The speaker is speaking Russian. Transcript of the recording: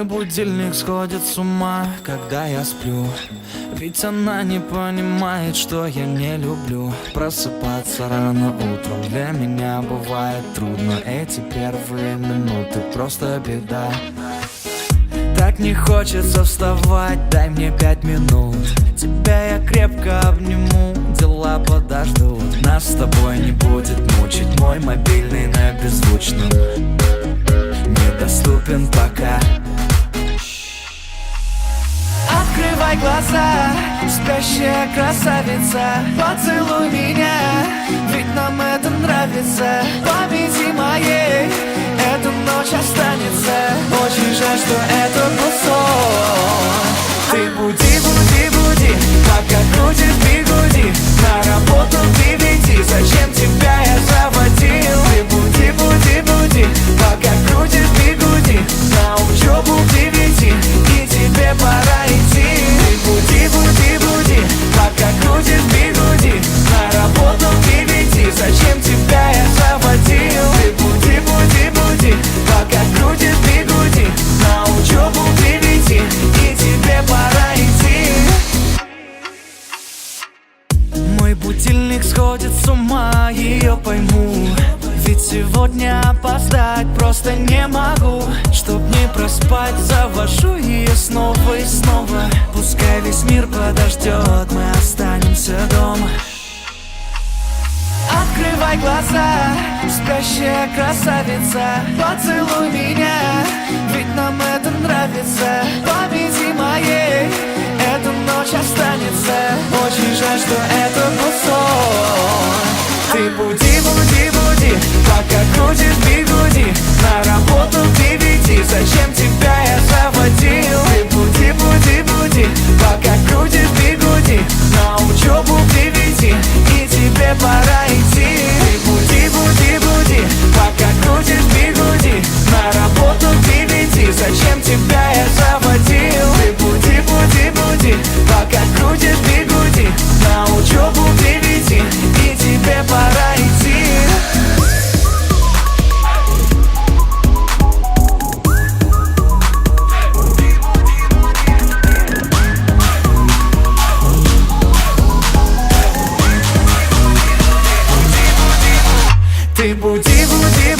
Мой будильник сходит с ума, когда я сплю. Ведь она не понимает, что я не люблю просыпаться рано утром. Для меня бывает трудно. Эти первые минуты просто беда. Так не хочется вставать, дай мне 5 минут. Тебя я крепко обниму, дела подождут. Нас с тобой не будет мучить мой мобильный на беззвучном. Недоступен пока. Открывай глаза, спящая красавица. Поцелуй меня, ведь нам это нравится. Памяти моей эта ночь останется. Очень жаль, что это был сон. Ты буди, буди, буди, пока крутит бигуди. На работу к 9, зачем тебя я заводил? Ты буди, буди, буди, пока крутит бигуди. На учебу к 9, и тебе пора идти. Ты буди, буди, буди, пока крутит бигуди. На работу к 9, зачем тебя я заводил? Ты буди, буди, буди, пока крутит бигуди. На учебу к 9, и тебе пора идти. Мой будильник сходит с ума, ее пойму. Ведь сегодня опоздать просто не могу. Чтоб не проспать, завожу ее снова и снова. Пускай весь мир подождет, мы останемся дома. Открывай глаза, спящая красавица. Поцелуй меня, ведь нам это нравится. Памяти моей эта ночь останется. Очень жаль, что это был сон. Ты буди, буди, буди, пока крутит бигуди. На работу к 9, зачем тебя я заводил? Ты буди, буди, буди, пока крутит бигуди. На учебу к 9, и тебе пора идти. Ты буди, буди, буди, пока крутит бигуди. На работу к 9, зачем тебя я заводил? Ты буди, буди, буди, пока крутит бигуди. На учебу к 9, и тебе пора идти. Ты буди, буди,